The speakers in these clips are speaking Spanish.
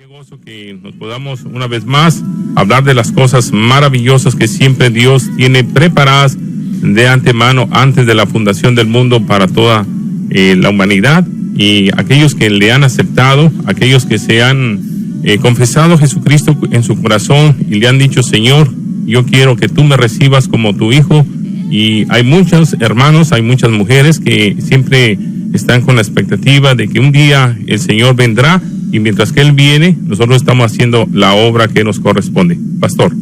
Qué gozo que nos podamos una vez más hablar de las cosas maravillosas que siempre Dios tiene preparadas de antemano antes de la fundación del mundo para toda la humanidad, y aquellos que le han aceptado, aquellos que se han confesado a Jesucristo en su corazón y le han dicho: Señor, yo quiero que tú me recibas como tu hijo. Y hay muchos hermanos, hay muchas mujeres que siempre están con la expectativa de que un día el Señor vendrá, y mientras que Él viene, nosotros estamos haciendo la obra que nos corresponde. Pastor.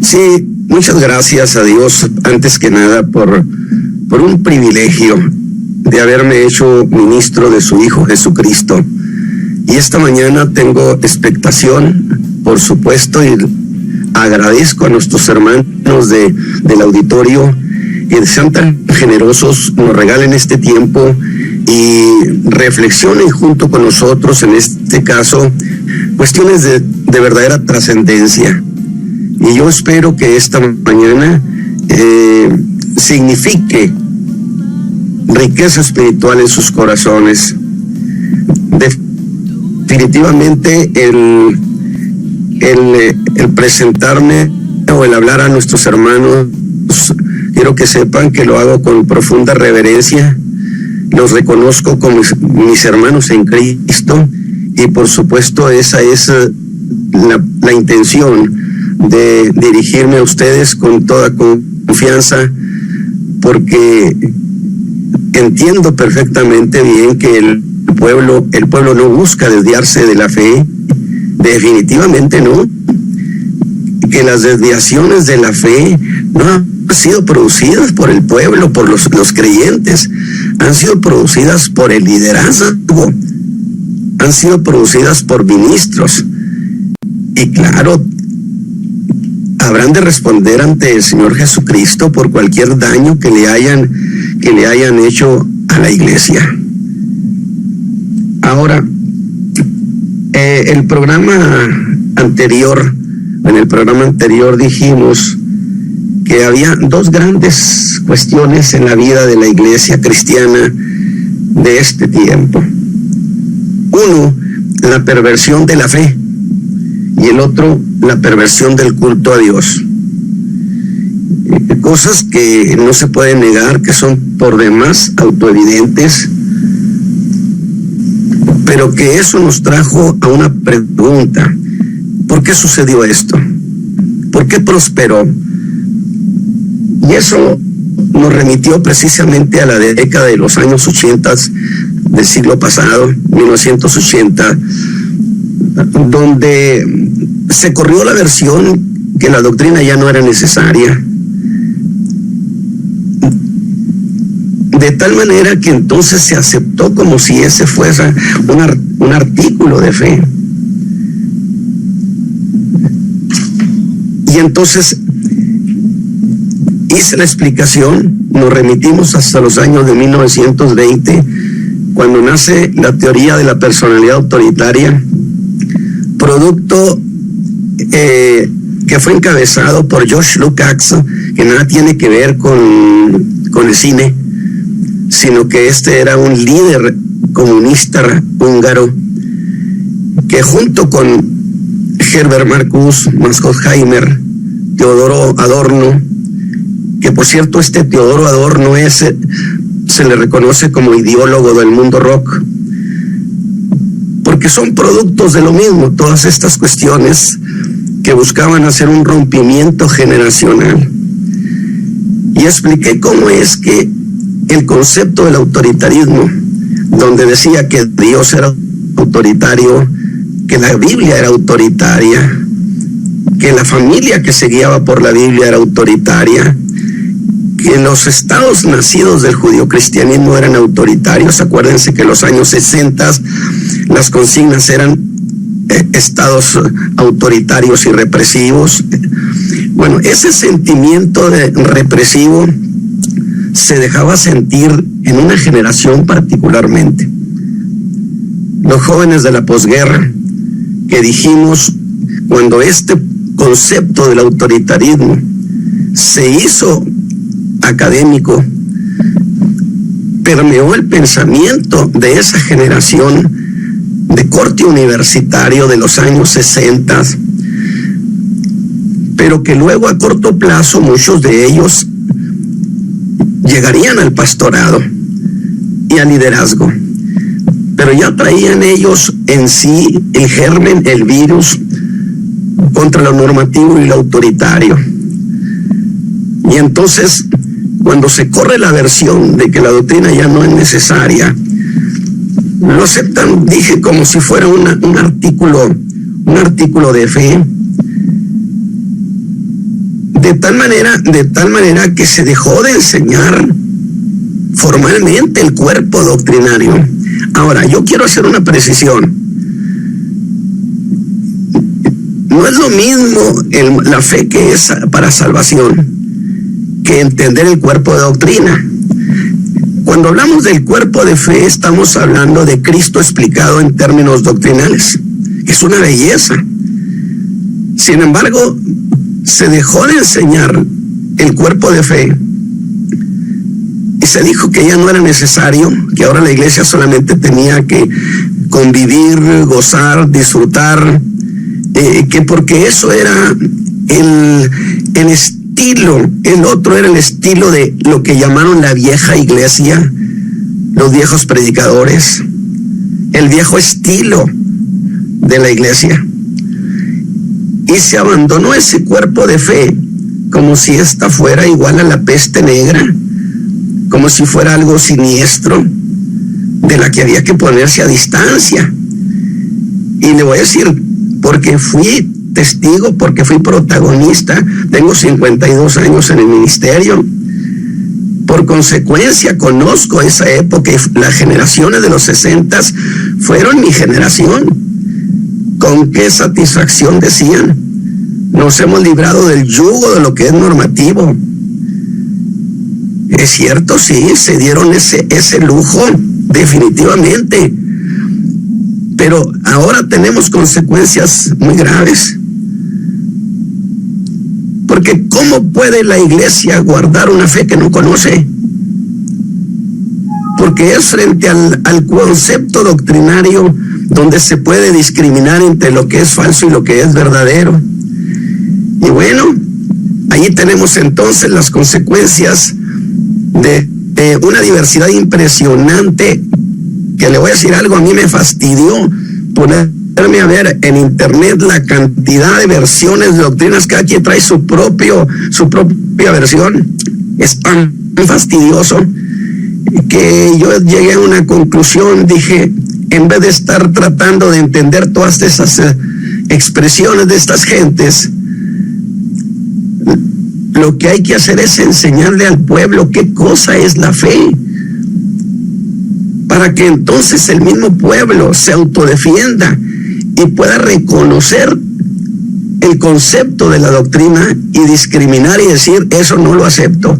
Sí, muchas gracias a Dios, antes que nada, por un privilegio de haberme hecho ministro de su Hijo Jesucristo. Y esta mañana tengo expectación, por supuesto, y agradezco a nuestros hermanos del auditorio que sean tan generosos, nos regalen este tiempo y reflexionen junto con nosotros, en este caso, cuestiones de verdadera trascendencia. Y yo espero que esta mañana signifique riqueza espiritual en sus corazones. Definitivamente el presentarme o el hablar a nuestros hermanos, quiero que sepan que lo hago con profunda reverencia. Los reconozco como mis hermanos en Cristo, y por supuesto esa es la intención de dirigirme a ustedes con toda confianza, porque entiendo perfectamente bien que el pueblo no busca desviarse de la fe, definitivamente no, que las desviaciones de la fe no han sido producidas por el pueblo, por los creyentes, han sido producidas por el liderazgo, han sido producidas por ministros, y claro, habrán de responder ante el Señor Jesucristo por cualquier daño que le hayan hecho a la iglesia. Ahora, en el programa anterior dijimos que había dos grandes cuestiones en la vida de la iglesia cristiana de este tiempo. Uno, la perversión de la fe, y el otro, la perversión del culto a Dios. Cosas que no se pueden negar, que son por demás autoevidentes, pero que eso nos trajo a una pregunta: ¿por qué sucedió esto? ¿Por qué prosperó? Y eso nos remitió precisamente a la década de los años 80 del siglo pasado, 1980, donde se corrió la versión que la doctrina ya no era necesaria, de tal manera que entonces se aceptó como si ese fuese un artículo de fe. Y entonces hice la explicación, nos remitimos hasta los años de 1920, cuando nace la teoría de la personalidad autoritaria, producto que fue encabezado por George Lukács, que nada tiene que ver con el cine, sino que este era un líder comunista húngaro, que junto con Herbert Marcuse, Max Horkheimer, Teodoro Adorno, que por cierto Teodoro Adorno se le reconoce como ideólogo del mundo rock, porque son productos de lo mismo, todas estas cuestiones que buscaban hacer un rompimiento generacional. Y expliqué cómo es que el concepto del autoritarismo, donde decía que Dios era autoritario, que la Biblia era autoritaria, que la familia que se guiaba por la Biblia era autoritaria, que los estados nacidos del judio-cristianismo eran autoritarios. Acuérdense que en los años 60 las consignas eran estados autoritarios y represivos. Bueno, ese sentimiento represivo se dejaba sentir en una generación particularmente. Los jóvenes de la posguerra, que dijimos, cuando este concepto del autoritarismo se hizo académico, permeó el pensamiento de esa generación, de corte universitario de los años 60, pero que luego a corto plazo muchos de ellos llegarían al pastorado y al liderazgo, pero ya traían ellos en sí el germen, el virus contra lo normativo y lo autoritario. Y entonces, cuando se corre la versión de que la doctrina ya no es necesaria, lo aceptan, dije, como si fuera un artículo de fe, de tal manera que se dejó de enseñar formalmente el cuerpo doctrinario. Ahora, yo quiero hacer una precisión. No es lo mismo la fe que es para salvación que entender el cuerpo de doctrina. Cuando hablamos del cuerpo de fe, estamos hablando de Cristo explicado en términos doctrinales. Es una belleza. Sin embargo, se dejó de enseñar el cuerpo de fe y se dijo que ya no era necesario, que ahora la iglesia solamente tenía que convivir, gozar, disfrutar, que porque eso era el estilo, el otro era el estilo de lo que llamaron la vieja iglesia, los viejos predicadores, el viejo estilo de la iglesia. Y se abandonó ese cuerpo de fe como si esta fuera igual a la peste negra, como si fuera algo siniestro, de la que había que ponerse a distancia. Y le voy a decir, porque fui testigo, porque fui protagonista, tengo 52 años en el ministerio, por consecuencia conozco esa época, y las generaciones de los 60 fueron mi generación. ¿Con qué satisfacción decían? Nos hemos librado del yugo de lo que es normativo. Es cierto, sí, se dieron ese lujo, definitivamente. Pero ahora tenemos consecuencias muy graves. Porque ¿cómo puede la iglesia guardar una fe que no conoce? Porque es frente al concepto doctrinario donde se puede discriminar entre lo que es falso y lo que es verdadero. Y bueno, ahí tenemos entonces las consecuencias de una diversidad impresionante, que le voy a decir algo, a mí me fastidió ponerme a ver en internet la cantidad de versiones de doctrinas. Cada quien trae su propia versión. Es tan fastidioso que yo llegué a una conclusión. Dije, en vez de estar tratando de entender todas esas expresiones de estas gentes, lo que hay que hacer es enseñarle al pueblo qué cosa es la fe, para que entonces el mismo pueblo se autodefienda y pueda reconocer el concepto de la doctrina y discriminar y decir, eso no lo acepto.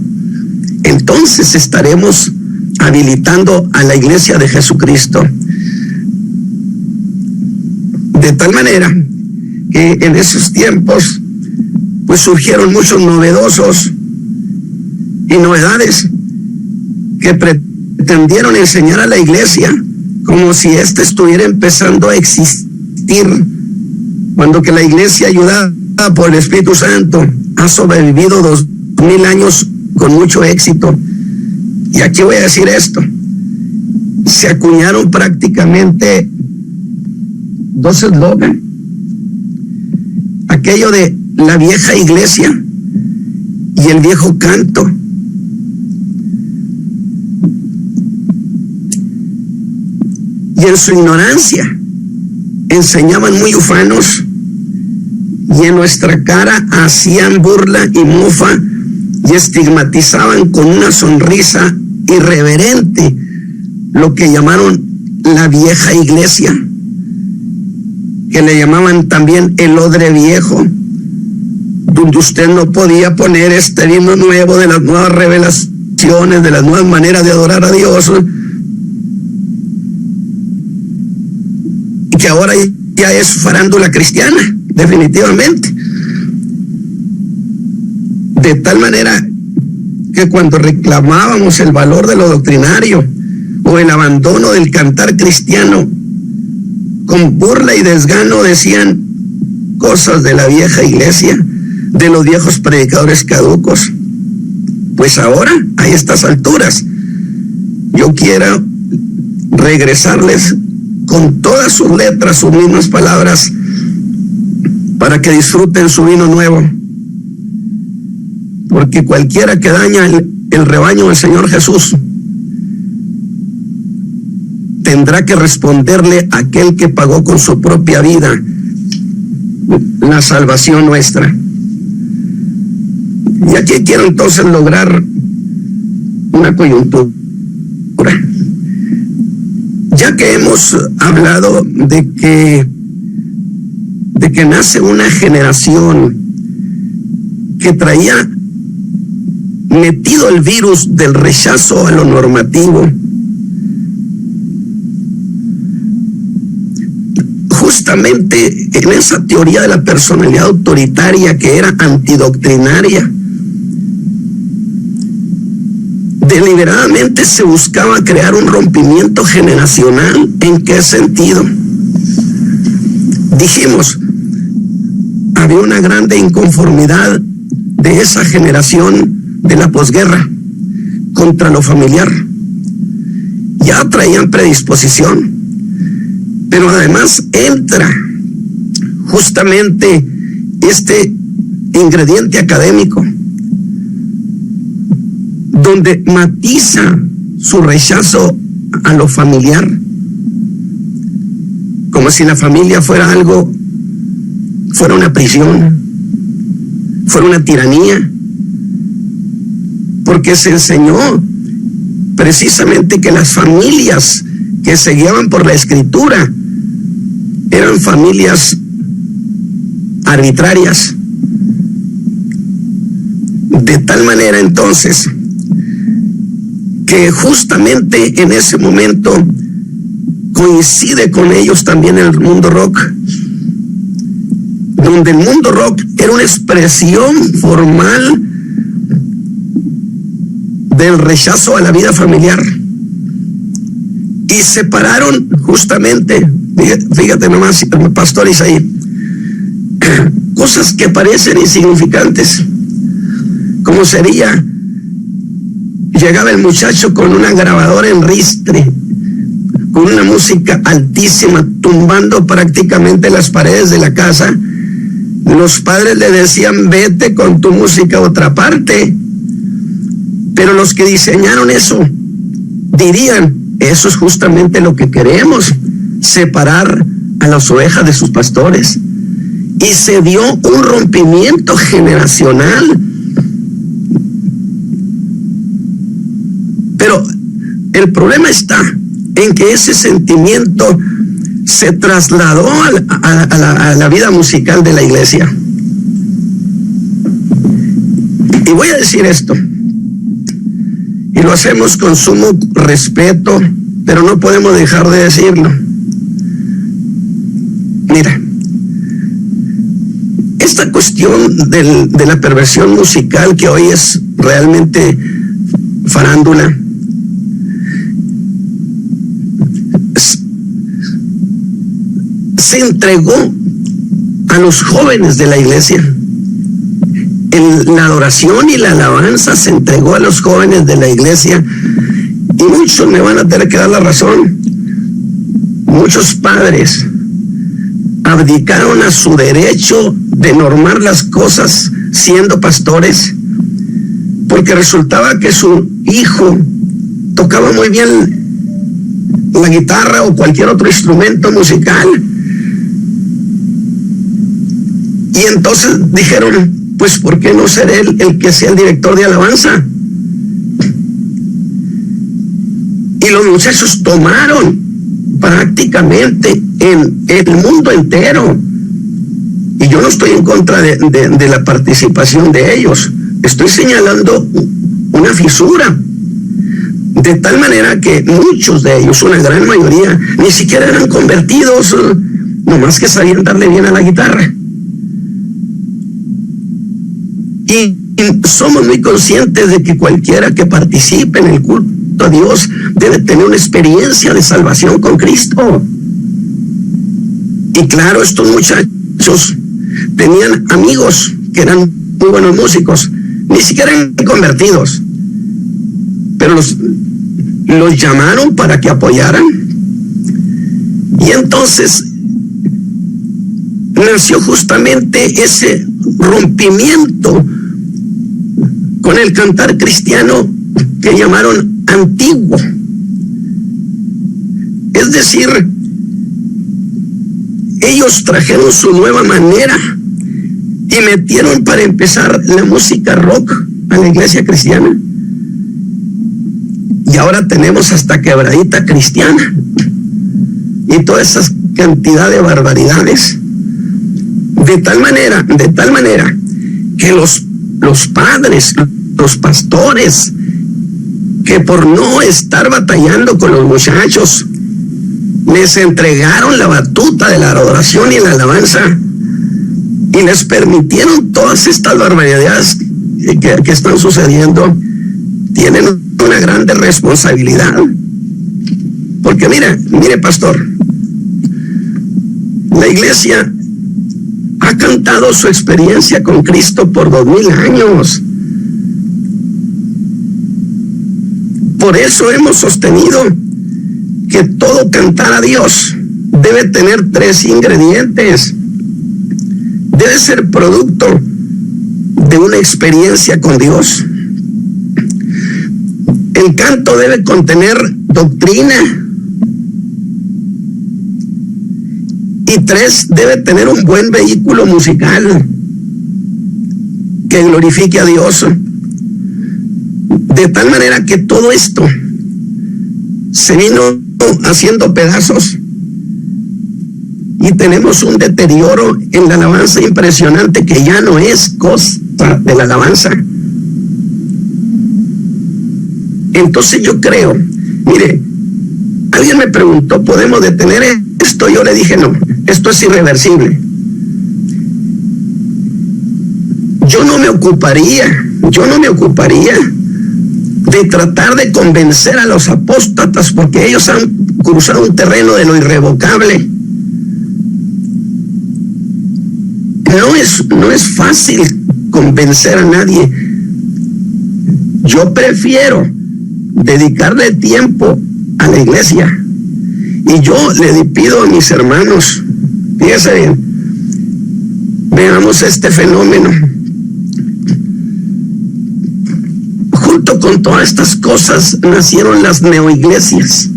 Entonces estaremos habilitando a la iglesia de Jesucristo. De tal manera que en esos tiempos pues surgieron muchos novedosos y novedades que pretendieron enseñar a la iglesia como si ésta estuviera empezando a existir, cuando que la iglesia, ayudada por el Espíritu Santo, ha sobrevivido 2000 años con mucho éxito. Y aquí voy a decir esto: se acuñaron prácticamente dos eslogans, aquello de la vieja iglesia y el viejo canto. Y en su ignorancia enseñaban muy ufanos, y en nuestra cara hacían burla y mofa y estigmatizaban con una sonrisa irreverente lo que llamaron la vieja iglesia, que le llamaban también el odre viejo, donde usted no podía poner este vino nuevo de las nuevas revelaciones, de las nuevas maneras de adorar a Dios, y que ahora ya es farándula cristiana, definitivamente. De tal manera que cuando reclamábamos el valor de lo doctrinario o el abandono del cantar cristiano, con burla y desgano decían cosas de la vieja iglesia, de los viejos predicadores caducos. Pues ahora, a estas alturas, yo quiero regresarles con todas sus letras, sus mismas palabras, para que disfruten su vino nuevo. Porque cualquiera que daña el rebaño del Señor Jesús tendrá que responderle a aquel que pagó con su propia vida la salvación nuestra. Y aquí quiero entonces lograr una coyuntura. Ya que hemos hablado de que nace una generación que traía metido el virus del rechazo a lo normativo, justamente en esa teoría de la personalidad autoritaria que era antidoctrinaria, deliberadamente se buscaba crear un rompimiento generacional. ¿En qué sentido? Dijimos, había una grande inconformidad de esa generación de la posguerra contra lo familiar. Ya traían predisposición, pero además entra justamente este ingrediente académico, donde matiza su rechazo a lo familiar, como si la familia fuera algo, fuera una prisión, fuera una tiranía, porque se enseñó precisamente que las familias que se guiaban por la Escritura eran familias arbitrarias, de tal manera entonces que justamente en ese momento coincide con ellos también el mundo rock, donde el mundo rock era una expresión formal del rechazo a la vida familiar, y separaron justamente, fíjate nomás, pastor Isaí, cosas que parecen insignificantes, como sería, llegaba el muchacho con una grabadora en ristre, con una música altísima, tumbando prácticamente las paredes de la casa. Los padres le decían, vete con tu música a otra parte. Pero los que diseñaron eso dirían, eso es justamente lo que queremos, separar a las ovejas de sus pastores. Y se dio un rompimiento generacional. Pero el problema está en que ese sentimiento se trasladó a la vida musical de la iglesia. Y voy a decir esto, y lo hacemos con sumo respeto, pero no podemos dejar de decirlo. Mira, esta cuestión de la perversión musical, que hoy es realmente farándula, se entregó a los jóvenes de la iglesia. La adoración y la alabanza se entregó a los jóvenes de la iglesia, y muchos me van a tener que dar la razón. Muchos padres abdicaron a su derecho de normar las cosas siendo pastores, porque resultaba que su hijo tocaba muy bien la guitarra o cualquier otro instrumento musical, y entonces dijeron, pues ¿por qué no ser él el que sea el director de alabanza? Y los muchachos tomaron prácticamente en el mundo entero. Y yo no estoy en contra de la participación de ellos. Estoy señalando una fisura. De tal manera que muchos de ellos, una gran mayoría, ni siquiera eran convertidos, nomás que sabían darle bien a la guitarra. Y somos muy conscientes de que cualquiera que participe en el culto a Dios debe tener una experiencia de salvación con Cristo. Y claro, estos muchachos tenían amigos que eran muy buenos músicos, ni siquiera eran convertidos, pero los llamaron para que apoyaran. Y entonces nació justamente ese rompimiento con el cantar cristiano que llamaron antiguo. Es decir, ellos trajeron su nueva manera y metieron para empezar la música rock a la iglesia cristiana. Y ahora tenemos hasta quebradita cristiana y toda esa cantidad de barbaridades. De tal manera que los padres, los pastores, que por no estar batallando con los muchachos, les entregaron la batuta de la adoración y la alabanza y les permitieron todas estas barbaridades que están sucediendo, tienen una grande responsabilidad. Porque mire pastor, la iglesia ha cantado su experiencia con Cristo por 2000 años. Por eso hemos sostenido que todo cantar a Dios debe tener 3 ingredientes. Debe ser producto de una experiencia con Dios. El canto debe contener doctrina. Y 3, debe tener un buen vehículo musical que glorifique a Dios. De tal manera que todo esto se vino haciendo pedazos y tenemos un deterioro en la alabanza impresionante que ya no es cosa de la alabanza. Entonces yo creo, mire, alguien me preguntó, ¿podemos detener esto? Yo le dije no, esto es irreversible. Yo no me ocuparía de tratar de convencer a los apóstatas, porque ellos han cruzado un terreno de lo irrevocable. No es fácil convencer a nadie. Yo prefiero dedicarle tiempo a la iglesia. Y yo le pido a mis hermanos, fíjense bien, veamos este fenómeno. Junto con todas estas cosas nacieron las neoiglesias,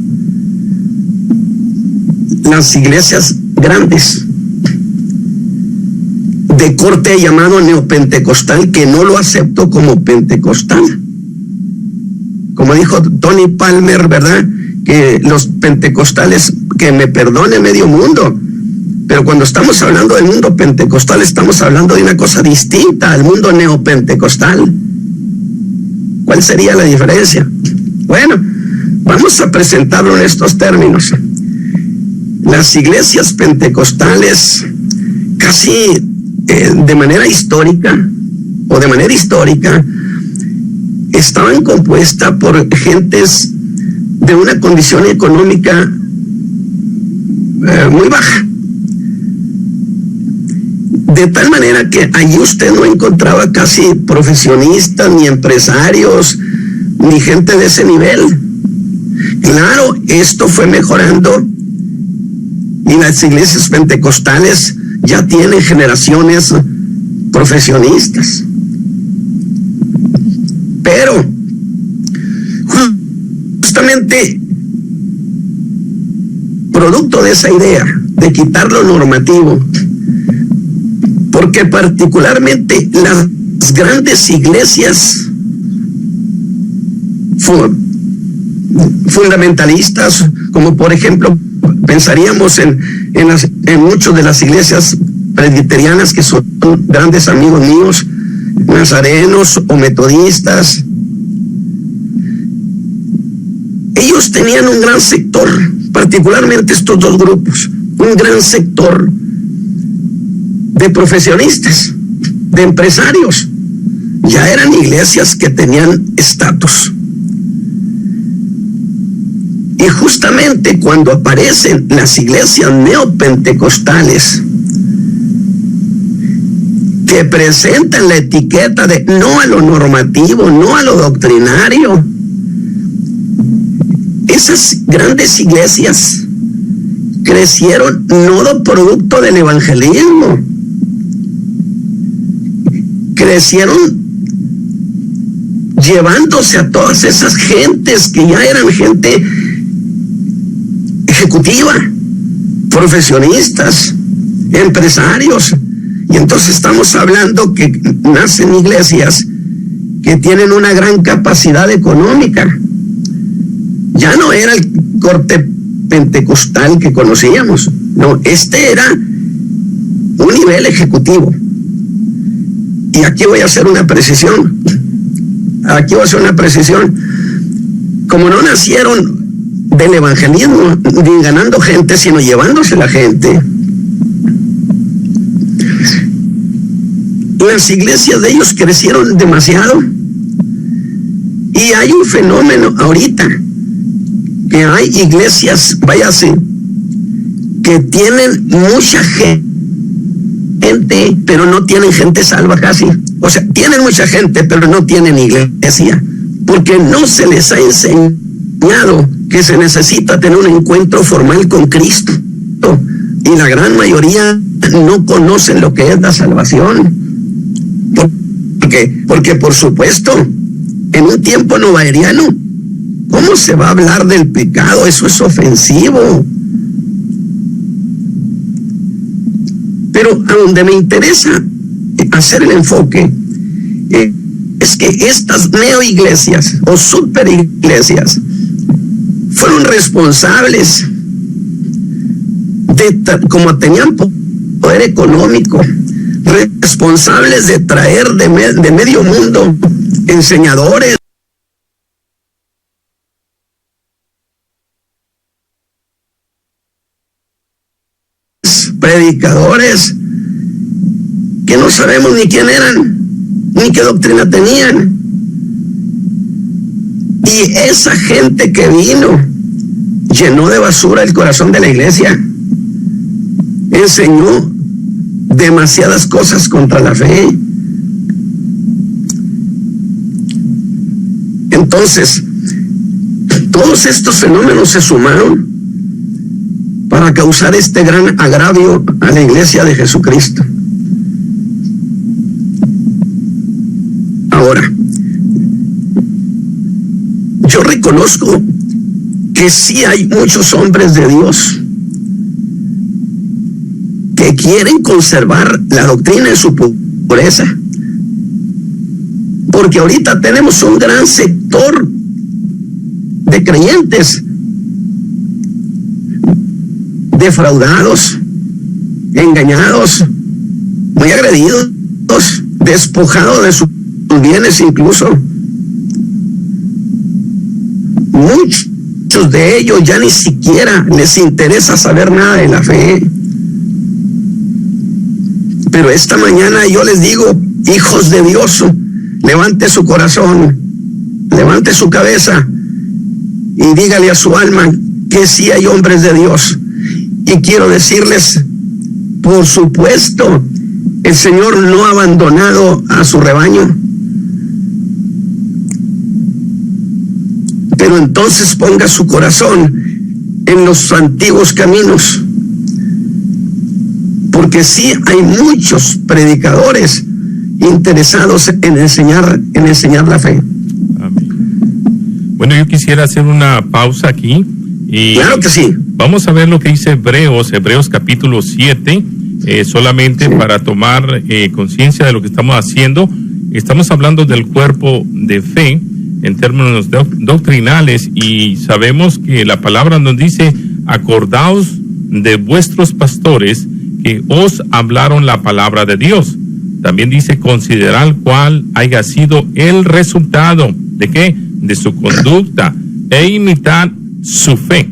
las iglesias grandes, de corte llamado neopentecostal, que no lo acepto como pentecostal. Como dijo Tony Palmer, ¿verdad? Que los pentecostales, que me perdone medio mundo, pero cuando estamos hablando del mundo pentecostal, estamos hablando de una cosa distinta al mundo neopentecostal. ¿Cuál sería la diferencia? Bueno, vamos a presentarlo en estos términos. Las iglesias pentecostales, casi de manera histórica, estaban compuestas por gentes de una condición económica muy baja. De tal manera que allí usted no encontraba casi profesionistas, ni empresarios, ni gente de ese nivel. Claro, esto fue mejorando y las iglesias pentecostales ya tienen generaciones profesionistas. Pero justamente producto de esa idea de quitar lo normativo, porque particularmente las grandes iglesias fundamentalistas, como por ejemplo pensaríamos en muchas de las iglesias presbiterianas, que son grandes amigos míos, nazarenos o metodistas, ellos tenían un gran sector, particularmente estos dos grupos, un gran sector de profesionistas, de empresarios. Ya eran iglesias que tenían estatus. Y justamente cuando aparecen las iglesias neopentecostales que presentan la etiqueta de no a lo normativo, no a lo doctrinario, esas grandes iglesias crecieron no producto del evangelismo, crecieron llevándose a todas esas gentes que ya eran gente ejecutiva, profesionistas, empresarios. Y entonces estamos hablando que nacen iglesias que tienen una gran capacidad económica. Ya no era el corte pentecostal que conocíamos, no, este era un nivel ejecutivo. Y aquí voy a hacer una precisión. Como no nacieron del evangelismo ni ganando gente, sino llevándose la gente, las iglesias de ellos crecieron demasiado. Y hay un fenómeno ahorita, que hay iglesias, váyase, que tienen mucha gente, pero no tienen gente salva casi. O sea, tienen mucha gente, pero no tienen iglesia, porque no se les ha enseñado que se necesita tener un encuentro formal con Cristo. Y la gran mayoría no conocen lo que es la salvación. Porque por supuesto, en un tiempo novariano, ¿cómo se va a hablar del pecado? Eso es ofensivo. Pero a donde me interesa hacer el enfoque es que estas neoiglesias o superiglesias fueron responsables de, como tenían poder económico, responsables de traer de medio mundo enseñadores, predicadores, que no sabemos ni quién eran, ni qué doctrina tenían. Y esa gente que vino llenó de basura el corazón de la iglesia, enseñó demasiadas cosas contra la fe. Entonces, todos estos fenómenos se sumaron para causar este gran agravio a la iglesia de Jesucristo. Ahora, yo reconozco que sí hay muchos hombres de Dios que quieren conservar la doctrina en su pureza, porque ahorita tenemos un gran sector de creyentes defraudados, engañados, muy agredidos, despojados de sus bienes incluso. Muchos de ellos ya ni siquiera les interesa saber nada de la fe. Pero esta mañana yo les digo, hijos de Dios, levante su corazón, levante su cabeza y dígale a su alma que sí hay hombres de Dios. Y quiero decirles, por supuesto, el Señor no ha abandonado a su rebaño. Pero entonces ponga su corazón en los antiguos caminos, porque sí hay muchos predicadores interesados en enseñar la fe. Amén. Bueno, yo quisiera hacer una pausa aquí. Y claro que sí. Vamos a ver lo que dice Hebreos capítulo 7, solamente para tomar conciencia de lo que estamos haciendo. Estamos hablando del cuerpo de fe en términos doctrinales, y sabemos que la palabra nos dice: acordaos de vuestros pastores que os hablaron la palabra de Dios. También dice: considerad cuál haya sido el resultado de ¿qué? De su conducta, e imitad su fe.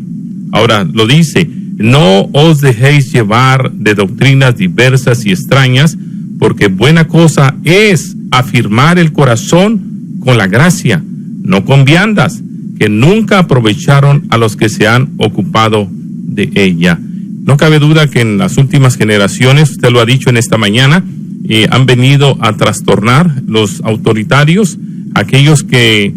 Ahora lo dice: no os dejéis llevar de doctrinas diversas y extrañas, porque buena cosa es afirmar el corazón con la gracia, no con viandas, que nunca aprovecharon a los que se han ocupado de ella. No cabe duda que en las últimas generaciones, usted lo ha dicho en esta mañana, han venido a trastornar los autoritarios, aquellos que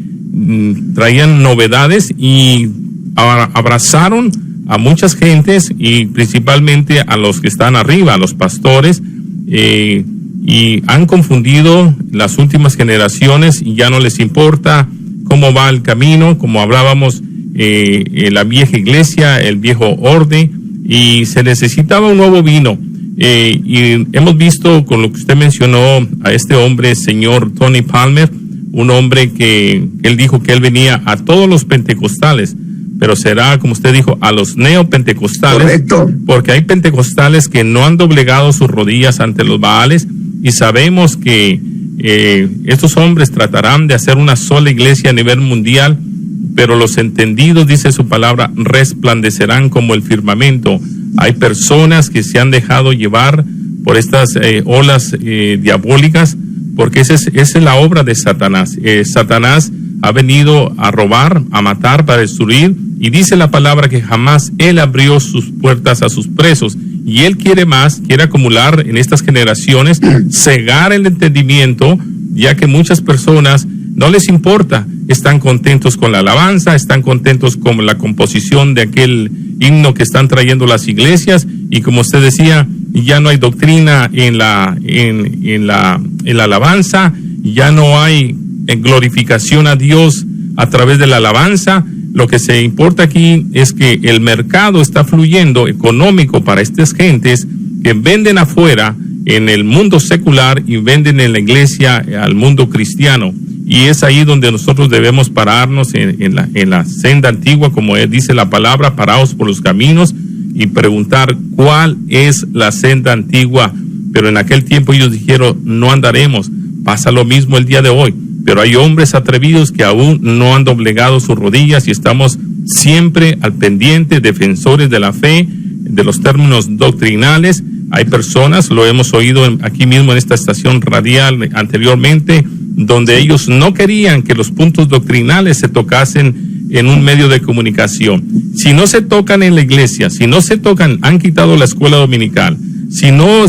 traían novedades y abrazaron a muchas gentes y principalmente a los que están arriba, a los pastores, y han confundido las últimas generaciones y ya no les importa cómo va el camino, como hablábamos, la vieja iglesia, el viejo orden, y se necesitaba un nuevo vino. Y hemos visto con lo que usted mencionó a este hombre, señor Tony Palmer, un hombre que él dijo que él venía a todos los pentecostales, pero será, como usted dijo, a los neopentecostales. Correcto. Porque hay pentecostales que no han doblegado sus rodillas ante los Baales, y sabemos que estos hombres tratarán de hacer una sola iglesia a nivel mundial, pero los entendidos, dice su palabra, resplandecerán como el firmamento. Hay personas que se han dejado llevar por estas olas diabólicas, porque esa es la obra de Satanás. Satanás ha venido a robar, a matar, para destruir, y dice la palabra que jamás él abrió sus puertas a sus presos, y él quiere más, quiere acumular en estas generaciones, cegar el entendimiento, ya que muchas personas no les importa, están contentos con la alabanza, están contentos con la composición de aquel himno que están trayendo las iglesias, y como usted decía, ya no hay doctrina en la alabanza, ya no hay glorificación a Dios a través de la alabanza. Lo que se importa aquí es que el mercado está fluyendo económico para estas gentes que venden afuera en el mundo secular y venden en la iglesia al mundo cristiano. Y es ahí donde nosotros debemos pararnos en la senda antigua, como dice la palabra, paraos por los caminos y preguntar cuál es la senda antigua. Pero en aquel tiempo ellos dijeron, no andaremos. Pasa lo mismo el día de hoy. Pero hay hombres atrevidos que aún no han doblegado sus rodillas, y estamos siempre al pendiente, defensores de la fe, de los términos doctrinales. Hay personas, lo hemos oído aquí mismo en esta estación radial anteriormente, donde ellos no querían que los puntos doctrinales se tocasen en un medio de comunicación. Si no se tocan en la iglesia, si no se tocan, han quitado la escuela dominical. Si no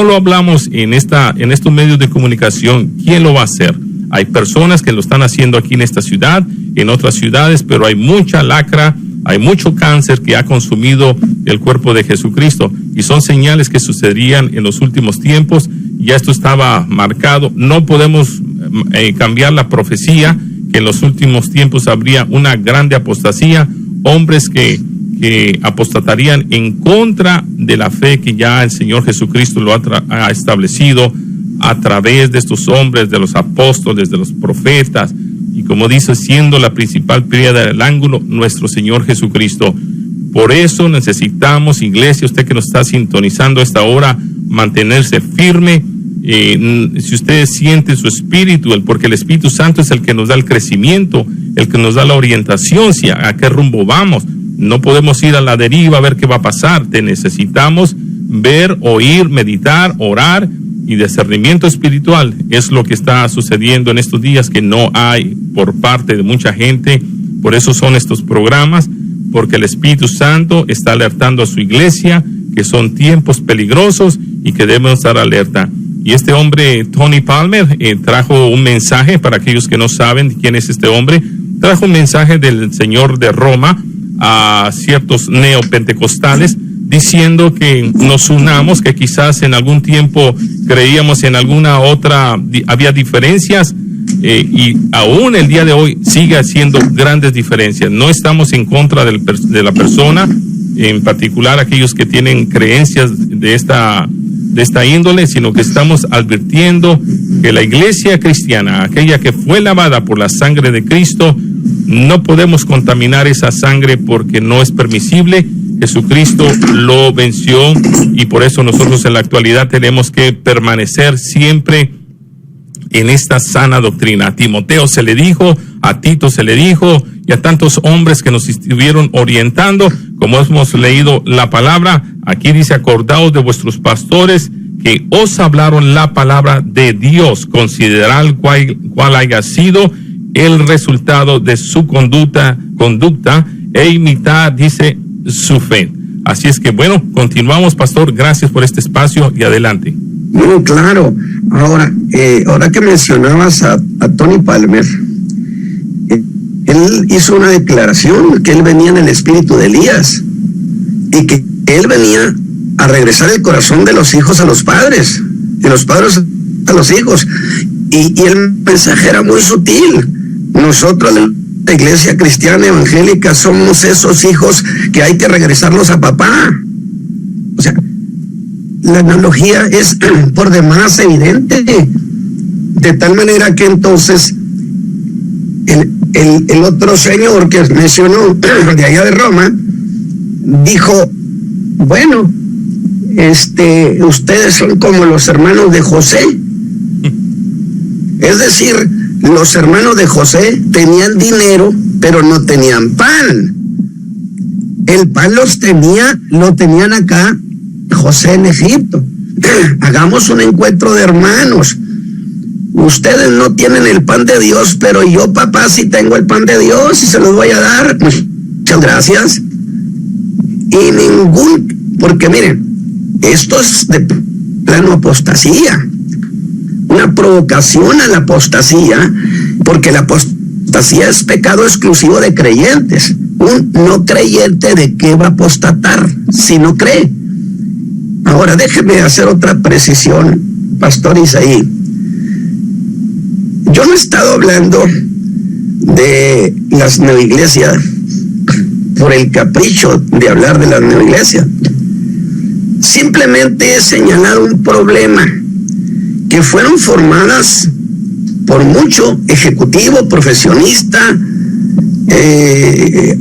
lo hablamos en estos medios de comunicación, ¿quién lo va a hacer? Hay personas que lo están haciendo aquí en esta ciudad, en otras ciudades, pero hay mucha lacra, hay mucho cáncer que ha consumido el cuerpo de Jesucristo, y son señales que sucederían en los últimos tiempos. Ya esto estaba marcado. No podemos cambiar la profecía, que en los últimos tiempos habría una grande apostasía, hombres que apostatarían en contra de la fe que ya el Señor Jesucristo lo ha establecido a través de estos hombres, de los apóstoles, de los profetas, y como dice, siendo la principal piedra del ángulo, nuestro Señor Jesucristo. Por eso necesitamos, iglesia, usted que nos está sintonizando a esta hora, mantenerse firme. Si usted siente su espíritu, porque el Espíritu Santo es el que nos da el crecimiento, el que nos da la orientación, a qué rumbo vamos. No podemos ir a la deriva a ver qué va a pasar. Te necesitamos ver, oír, meditar, orar, y discernimiento espiritual es lo que está sucediendo en estos días, que no hay por parte de mucha gente. Por eso son estos programas, porque el Espíritu Santo está alertando a su iglesia que son tiempos peligrosos y que debemos estar alerta. Y este hombre, Tony Palmer, trajo un mensaje para aquellos que no saben quién es este hombre. Trajo un mensaje del Señor de Roma a ciertos neopentecostales, diciendo que nos unamos, que quizás en algún tiempo creíamos en alguna otra, había diferencias, y aún el día de hoy sigue haciendo grandes diferencias. No estamos en contra de la persona, en particular aquellos que tienen creencias de esta índole, sino que estamos advirtiendo que la iglesia cristiana, aquella que fue lavada por la sangre de Cristo, no podemos contaminar esa sangre porque no es permisible. Jesucristo lo venció, y por eso nosotros en la actualidad tenemos que permanecer siempre en esta sana doctrina. A Timoteo se le dijo, a Tito se le dijo, y a tantos hombres que nos estuvieron orientando, como hemos leído la palabra. Aquí dice, acordaos de vuestros pastores que os hablaron la palabra de Dios, considerad cuál haya sido el resultado de su conducta e imitar, dice, su fe. Así es que, bueno, continuamos, pastor. Gracias por este espacio y adelante. Bueno, claro. Ahora que mencionabas a Tony Palmer, él hizo una declaración que él venía en el espíritu de Elías y que él venía a regresar el corazón de los hijos a los padres, de los padres a los hijos. Y el mensaje era muy sutil. Nosotros, la iglesia cristiana evangélica, somos esos hijos que hay que regresarlos a papá. O sea, la analogía es por demás evidente, de tal manera que entonces el otro señor que mencionó de allá de Roma dijo, bueno, ustedes son como los hermanos de José. Es decir, los hermanos de José tenían dinero, pero no tenían pan. El pan lo tenían acá José en Egipto. Hagamos un encuentro de hermanos. Ustedes no tienen el pan de Dios, pero yo, papá, sí tengo el pan de Dios y se los voy a dar. Muchas gracias. Y porque miren, esto es de plano apostasía. Una provocación a la apostasía, porque la apostasía es pecado exclusivo de creyentes. Un no creyente, ¿de qué va a apostatar si no cree? Ahora déjeme hacer otra precisión, pastor Isaí. Yo no he estado hablando de las neoiglesias por el capricho de hablar de las neoiglesias. Simplemente he señalado un problema, que fueron formadas por mucho ejecutivo, profesionista,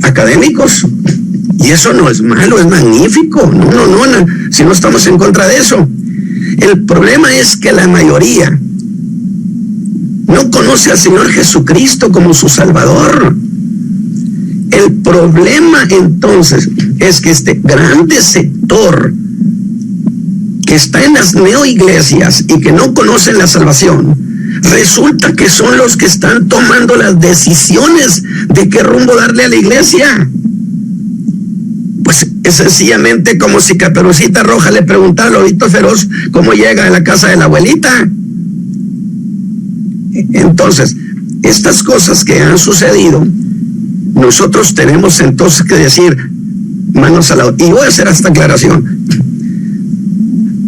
académicos, y eso no es malo, es magnífico. No, si no estamos en contra de eso. El problema es que la mayoría no conoce al Señor Jesucristo como su Salvador. El problema entonces es que este grande sector que está en las neoiglesias y que no conocen la salvación, resulta que son los que están tomando las decisiones de qué rumbo darle a la iglesia. Pues es sencillamente como si Caperucita Roja le preguntara al lobito feroz cómo llega a la casa de la abuelita. Entonces, estas cosas que han sucedido, nosotros tenemos entonces que decir, manos a la obra. Y voy a hacer esta aclaración.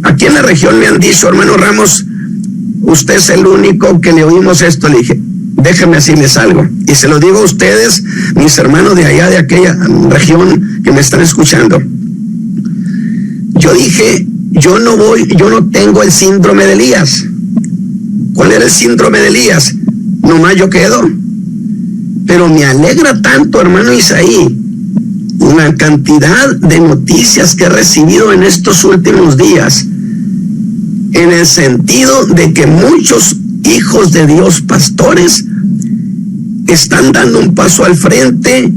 Aquí en la región me han dicho, hermano Ramos, usted es el único que le oímos esto. Le dije, déjeme decirles algo, y se lo digo a ustedes, mis hermanos de allá, de aquella región que me están escuchando. Yo dije, yo no tengo el síndrome de Elías. ¿Cuál era el síndrome de Elías? Nomás yo quedo. Pero me alegra tanto, hermano Isaí, una cantidad de noticias que he recibido en estos últimos días, en el sentido de que muchos hijos de Dios, pastores, están dando un paso al frente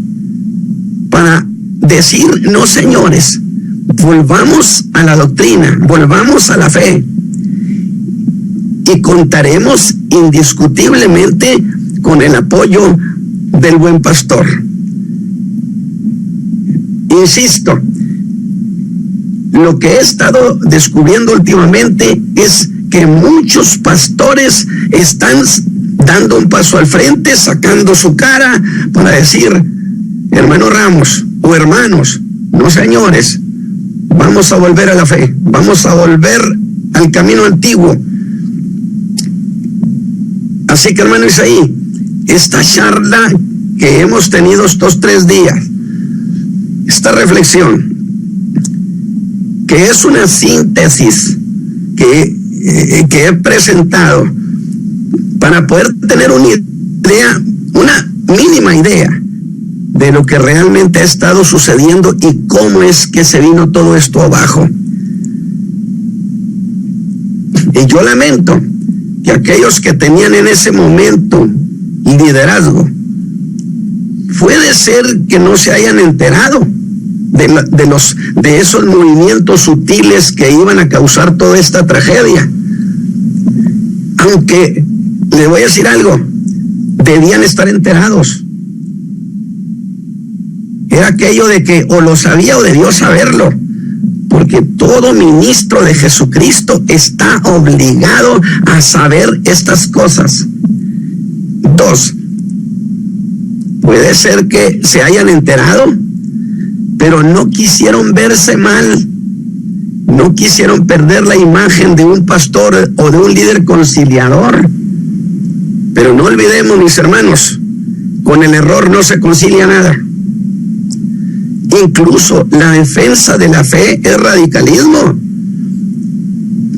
para decir, no señores, volvamos a la doctrina, volvamos a la fe, y contaremos indiscutiblemente con el apoyo del buen pastor. Insisto, lo que he estado descubriendo últimamente es que muchos pastores están dando un paso al frente, sacando su cara para decir, hermano Ramos, o hermanos, no señores, vamos a volver a la fe, vamos a volver al camino antiguo. Así que, hermano Isaí, esta charla que hemos tenido estos 3 días, esta reflexión, que es una síntesis que he presentado para poder tener una idea, una mínima idea de lo que realmente ha estado sucediendo y cómo es que se vino todo esto abajo. Y yo lamento que aquellos que tenían en ese momento liderazgo, puede ser que no se hayan enterado de esos movimientos sutiles que iban a causar toda esta tragedia. Aunque le voy a decir algo, debían estar enterados. Era aquello de que o lo sabía o debió saberlo, porque todo ministro de Jesucristo está obligado a saber estas cosas. 2, puede ser que se hayan enterado, pero no quisieron verse mal, no quisieron perder la imagen de un pastor o de un líder conciliador. Pero no olvidemos, mis hermanos, con el error no se concilia nada. Incluso la defensa de la fe es radicalismo.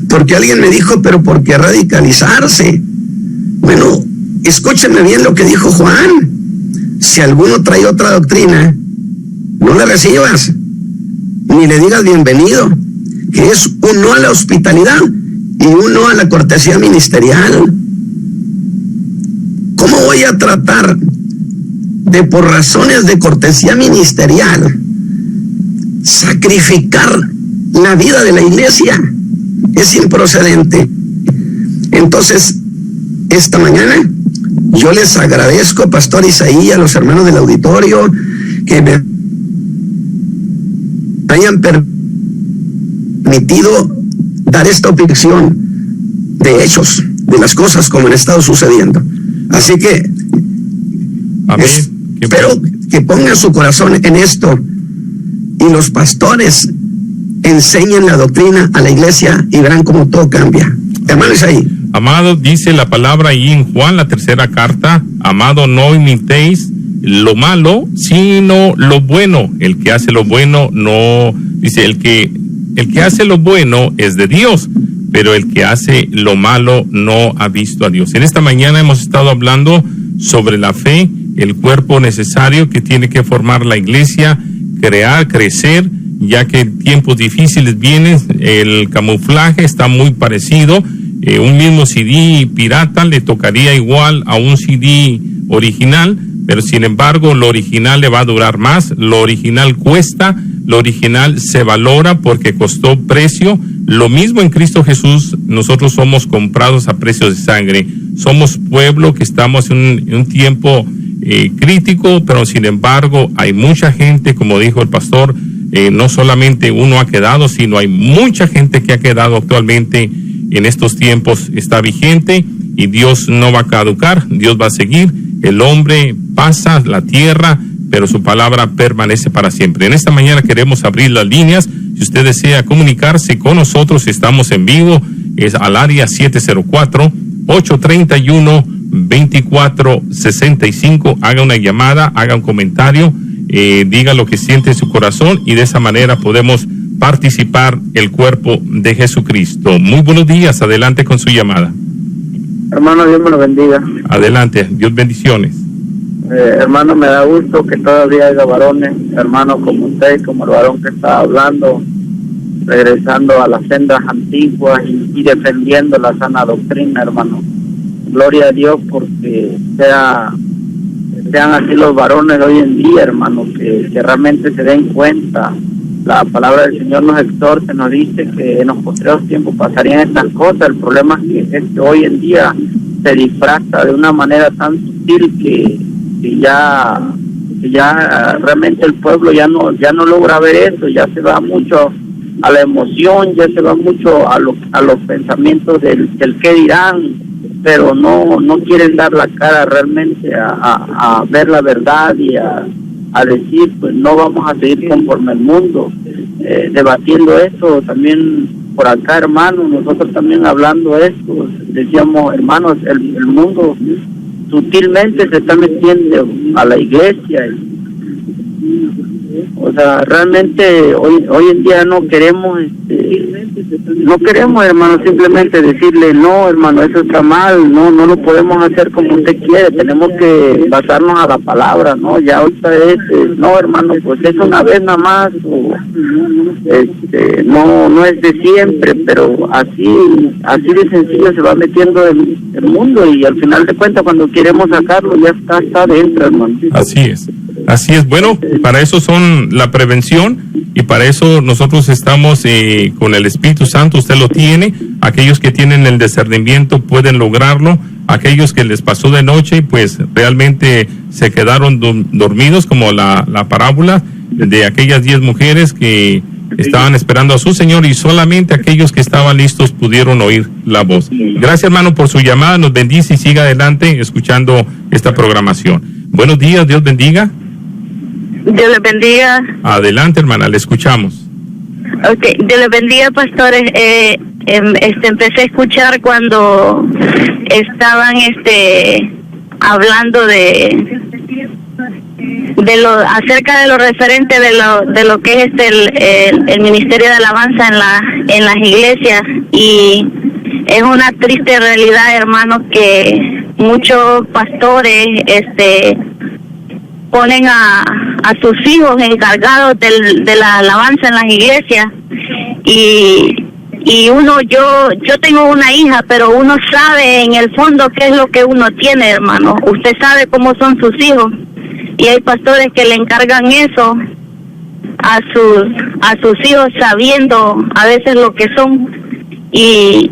Porque alguien me dijo, pero ¿por qué radicalizarse? Bueno, escúchenme bien lo que dijo Juan. Si alguno trae otra doctrina, no la recibas, ni le digas bienvenido, que es un no a la hospitalidad y un no a la cortesía ministerial. ¿Cómo voy a tratar de, por razones de cortesía ministerial, sacrificar la vida de la iglesia? Es improcedente. Entonces, esta mañana yo les agradezco, Pastor Isaí, a los hermanos del auditorio, que me hayan permitido dar esta opinión de hechos, de las cosas como han estado sucediendo. Así que espero que pongan su corazón en esto y los pastores enseñen la doctrina a la iglesia y verán cómo todo cambia. Hermano Isaí. Amado, dice la palabra ahí en Juan, la 3ª carta, amado, no imitéis lo malo, sino lo bueno. El que hace lo bueno no, dice, el que hace lo bueno es de Dios, pero el que hace lo malo no ha visto a Dios. En esta mañana hemos estado hablando sobre la fe, el cuerpo necesario que tiene que formar la iglesia, crear, crecer, ya que tiempos difíciles vienen, el camuflaje está muy parecido. Un mismo CD pirata le tocaría igual a un CD original, pero sin embargo lo original le va a durar más, lo original cuesta, lo original se valora porque costó precio. Lo mismo en Cristo Jesús, nosotros somos comprados a precio de sangre, somos pueblo que estamos en un tiempo crítico, pero sin embargo hay mucha gente, como dijo el pastor, no solamente uno ha quedado, sino hay mucha gente que ha quedado actualmente en estos tiempos, está vigente y Dios no va a caducar, Dios va a seguir. El hombre pasa, la tierra, pero su palabra permanece para siempre. En esta mañana queremos abrir las líneas. Si usted desea comunicarse con nosotros, estamos en vivo, es al área 704-831-2465. Haga una llamada, haga un comentario, diga lo que siente en su corazón y de esa manera podemos participar el cuerpo de Jesucristo. Muy buenos días, adelante con su llamada. Hermano, Dios me lo bendiga. Adelante, Dios bendiciones. Hermano, me da gusto que todavía haya varones, hermano, como usted, como el varón que está hablando, regresando a las sendas antiguas y defendiendo la sana doctrina, hermano. Gloria a Dios porque sean así los varones de hoy en día, hermano, que realmente se den cuenta. La palabra del Señor nos exhorta, nos dice que en los postreros tiempos pasarían estas cosas. El problema es que hoy en día se disfraza de una manera tan sutil que ya realmente el pueblo ya no logra ver eso, ya se va mucho a la emoción, ya se va mucho a los pensamientos del qué dirán, pero no quieren dar la cara realmente a ver la verdad y a decir, pues no vamos a seguir conforme el mundo. Debatiendo esto también por acá, hermanos, nosotros también hablando esto, decíamos, hermanos, el mundo sutilmente se está metiendo a la iglesia. O sea, realmente hoy en día no queremos, hermano, simplemente decirle, no, hermano, eso está mal, no lo podemos hacer como usted quiere, tenemos que basarnos a la palabra, ¿no? Ya ahorita no, hermano, pues es una vez nada más, no es de siempre, pero así de sencillo se va metiendo el mundo y al final de cuentas cuando queremos sacarlo ya está dentro, hermano. Así es. Así es. Bueno, para eso son la prevención y para eso nosotros estamos con el Espíritu Santo. Usted lo tiene. Aquellos que tienen el discernimiento pueden lograrlo. Aquellos que les pasó de noche, pues realmente se quedaron dormidos, como la parábola de aquellas 10 mujeres que estaban esperando a su Señor y solamente aquellos que estaban listos pudieron oír la voz. Gracias, hermano, por su llamada. Nos bendice y siga adelante escuchando esta programación. Buenos días, Dios bendiga. Dios les bendiga. Adelante, hermana, le escuchamos. Okay, Dios les bendiga, pastores. Empecé a escuchar cuando estaban hablando de lo acerca de lo referente de lo que es el ministerio de alabanza en las iglesias, y es una triste realidad, hermanos, que muchos pastores ponen a sus hijos encargados de la alabanza en las iglesias, y yo tengo una hija, pero uno sabe en el fondo qué es lo que uno tiene, hermano. Usted sabe cómo son sus hijos, y hay pastores que le encargan eso a sus hijos sabiendo a veces lo que son, y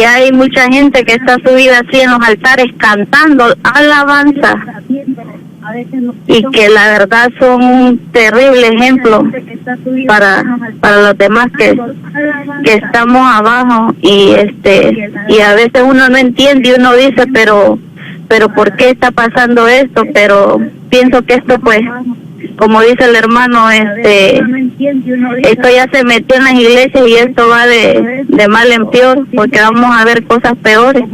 hay mucha gente que está subida así en los altares cantando alabanza, y que la verdad son un terrible ejemplo para los demás que estamos abajo, y a veces uno no entiende y uno dice pero ¿por qué está pasando esto? Pero pienso que esto, pues, como dice el hermano, esto ya se metió en las iglesias y esto va de mal en peor, porque vamos a ver cosas peores.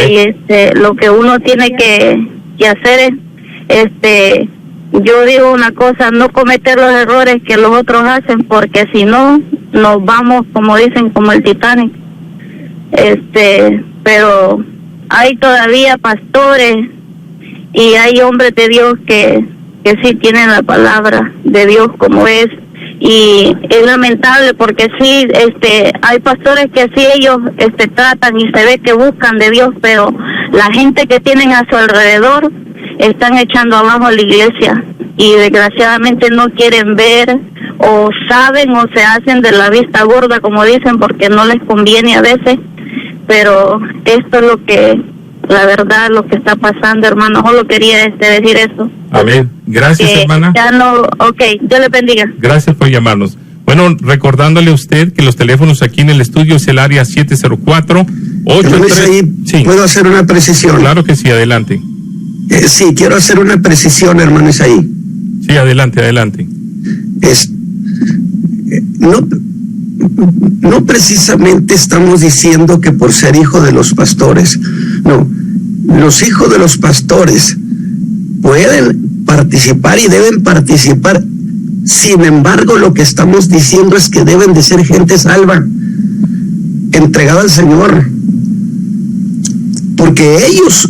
Y lo que uno tiene que hacer es, yo digo una cosa, no cometer los errores que los otros hacen, porque si no, nos vamos, como dicen, como el Titanic. Pero hay todavía pastores y hay hombres de Dios que sí tienen la palabra de Dios como es, y es lamentable porque sí, hay pastores que sí ellos tratan y se ve que buscan de Dios, pero la gente que tienen a su alrededor están echando abajo la iglesia, y desgraciadamente no quieren ver, o saben, o se hacen de la vista gorda, como dicen, porque no les conviene a veces. Pero esto es lo que, la verdad, lo que está pasando, hermano. Solo quería decir eso. Amén. Gracias, hermana. Ya no, Dios le bendiga. Gracias por llamarnos. Bueno, recordándole a usted que los teléfonos aquí en el estudio es el área 704-83. Sí. ¿Puedo hacer una precisión? Claro que sí, adelante. Sí, quiero hacer una precisión, hermano Isaí. Sí, adelante. No precisamente estamos diciendo que por ser hijo de los pastores, no. Los hijos de los pastores pueden participar y deben participar. Sin embargo, lo que estamos diciendo es que deben de ser gente salva, entregada al Señor, porque ellos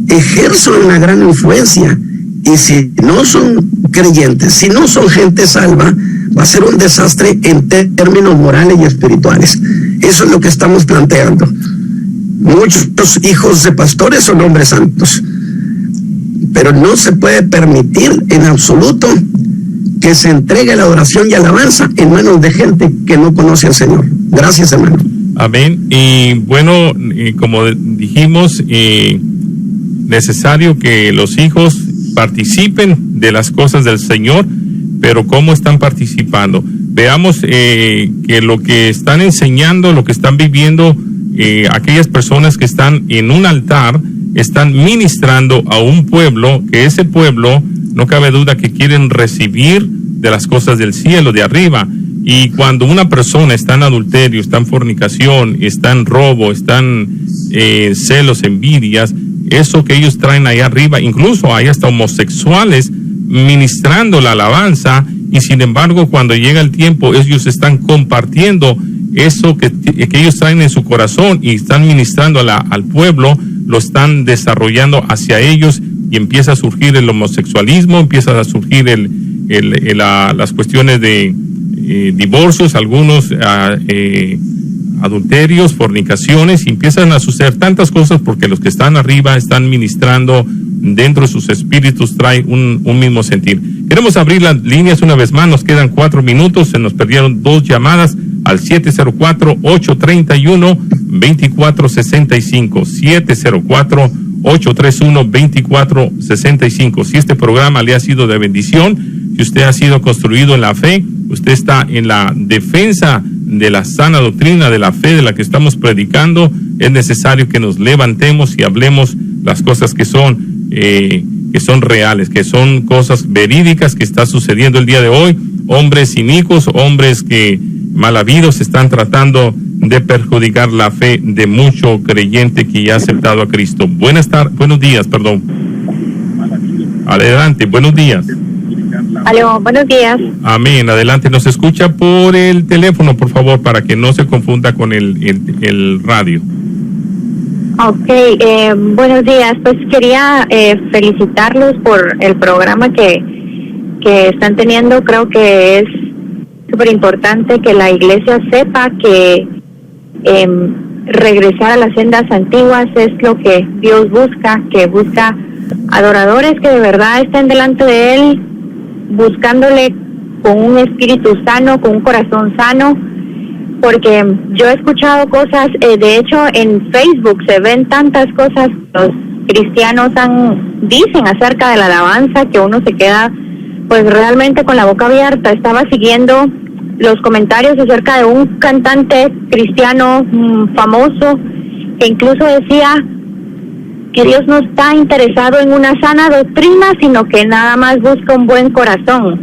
ejercen una gran influencia, y si no son creyentes, si no son gente salva, va a ser un desastre en términos morales y espirituales. Eso es lo que estamos planteando. Muchos hijos de pastores son hombres santos, pero no se puede permitir en absoluto que se entregue la adoración y alabanza en manos de gente que no conoce al Señor. Gracias, hermano. Amén. Y bueno, como dijimos, necesario que los hijos participen de las cosas del Señor, pero ¿cómo están participando? Veamos que lo que están enseñando, lo que están viviendo, aquellas personas que están en un altar, están ministrando a un pueblo, que ese pueblo, no cabe duda que quieren recibir de las cosas del cielo, de arriba. Y cuando una persona está en adulterio, está en fornicación, está en robo, están celos, envidias, eso que ellos traen ahí arriba, incluso hay hasta homosexuales ministrando la alabanza, y sin embargo cuando llega el tiempo ellos están compartiendo eso que ellos traen en su corazón y están ministrando al pueblo, lo están desarrollando hacia ellos, y empieza a surgir el homosexualismo, empieza a surgir las cuestiones de divorcios, algunos adulterios, fornicaciones, y empiezan a suceder tantas cosas porque los que están arriba están ministrando dentro de sus espíritus trae un mismo sentir. Queremos abrir las líneas una vez más, nos quedan 4 minutos, se nos perdieron 2 llamadas al 704-831-2465, 704-831-2465. Si este programa le ha sido de bendición, si usted ha sido construido en la fe, usted está en la defensa de la sana doctrina, de la fe de la que estamos predicando, es necesario que nos levantemos y hablemos las cosas que son reales, que son cosas verídicas que está sucediendo el día de hoy. Hombres cínicos, hombres que mal habidos están tratando de perjudicar la fe de mucho creyente que ya ha aceptado a Cristo. Buenos días. Adelante, buenos días. Aló, buenos días. Amén, adelante, nos escucha por el teléfono, por favor, para que no se confunda con el radio. Ok, buenos días. Pues quería felicitarlos por el programa que están teniendo. Creo que es súper importante que la iglesia sepa que regresar a las sendas antiguas es lo que Dios busca, que busca adoradores que de verdad estén delante de Él, buscándole con un espíritu sano, con un corazón sano, porque yo he escuchado cosas, de hecho en Facebook se ven tantas cosas, los cristianos dicen acerca de la alabanza que uno se queda pues realmente con la boca abierta. Estaba siguiendo los comentarios acerca de un cantante cristiano famoso que incluso decía que Dios no está interesado en una sana doctrina, sino que nada más busca un buen corazón.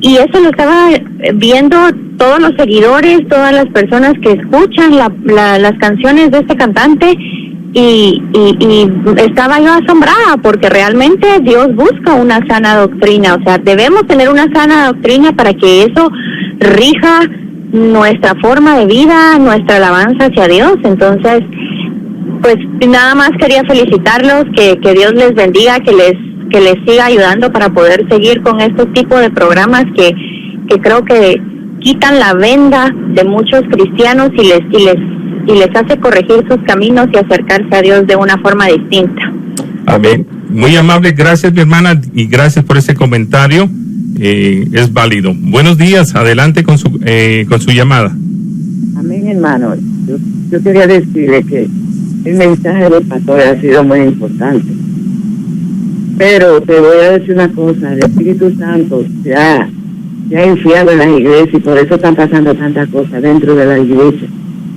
Y eso lo estaba viendo todos los seguidores, todas las personas que escuchan las canciones de este cantante, y estaba yo asombrada porque realmente Dios busca una sana doctrina. O sea, debemos tener una sana doctrina para que eso rija nuestra forma de vida, nuestra alabanza hacia Dios. Entonces, pues nada más quería felicitarlos, que Dios les bendiga, que les siga ayudando para poder seguir con estos tipos de programas que creo que quitan la venda de muchos cristianos y les hace corregir sus caminos y acercarse a Dios de una forma distinta. Amén. Muy amable, gracias mi hermana, y gracias por ese comentario, es válido. Buenos días, adelante con su llamada. Amén, hermano. Yo quería decirle que el mensaje del pastor ha sido muy importante. Pero te voy a decir una cosa, el Espíritu Santo se ha enfiado en las iglesias y por eso están pasando tantas cosas dentro de la iglesia.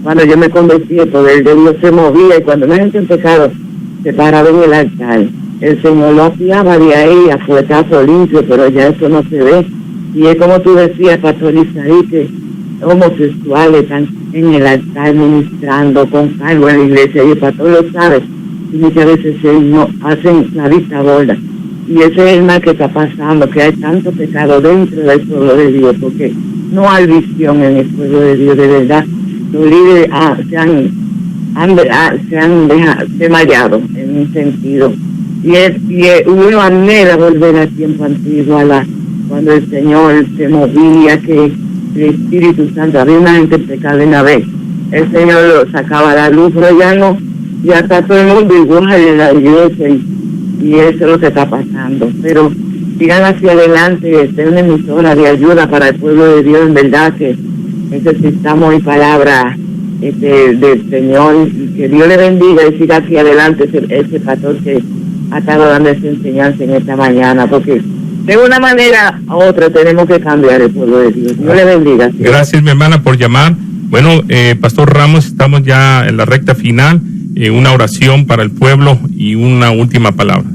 Cuando yo me convertí, el poder de Dios se movía, y cuando la gente en pecado se paraba en el altar, el Señor lo apiaba de ahí a fuetazo limpio, pero ya eso no se ve. Y es como tú decías, Pastor Isaí, que homosexuales están en el altar ministrando con cargo en la iglesia, y el pastor lo sabe, y muchas veces no hacen la vista gorda. Y ese es el mal que está pasando, que hay tanto pecado dentro del pueblo de Dios, porque no hay visión en el pueblo de Dios, de verdad. Los líderes se han desmayado en un sentido, y uno anhela volver al tiempo antiguo, cuando el Señor se movía, que el Espíritu Santo, había una gente en pecado de una vez, el Señor lo sacaba a la luz, pero ya está todo el mundo igual en la iglesia, y eso es lo que está pasando. Pero sigan hacia adelante, es una emisora de ayuda para el pueblo de Dios, en verdad que necesitamos palabra del Señor, y que Dios le bendiga y siga hacia adelante ese pastor que ha estado dando esa enseñanza en esta mañana, porque de una manera u otra tenemos que cambiar el pueblo de Dios. Dios le bendiga. ¿Sí? Gracias mi hermana por llamar. Bueno, Pastor Ramos, estamos ya en la recta final, una oración para el pueblo y una última palabra.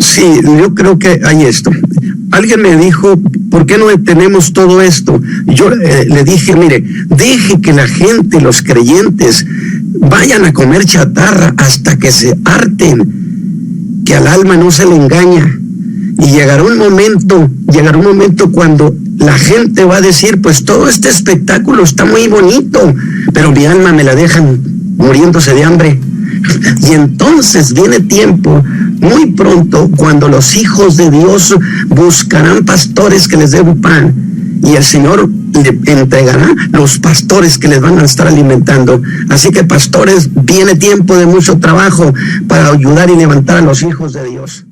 Sí, yo creo que hay esto. Alguien me dijo, ¿por qué no tenemos todo esto? Yo le dije, mire, deje que la gente, los creyentes, vayan a comer chatarra hasta que se harten, que al alma no se le engaña. Y llegará un momento cuando la gente va a decir, pues todo este espectáculo está muy bonito, pero mi alma me la dejan muriéndose de hambre. Y entonces viene tiempo, muy pronto, cuando los hijos de Dios buscarán pastores que les den pan, y el Señor le entregará los pastores que les van a estar alimentando. Así que, pastores, viene tiempo de mucho trabajo para ayudar y levantar a los hijos de Dios.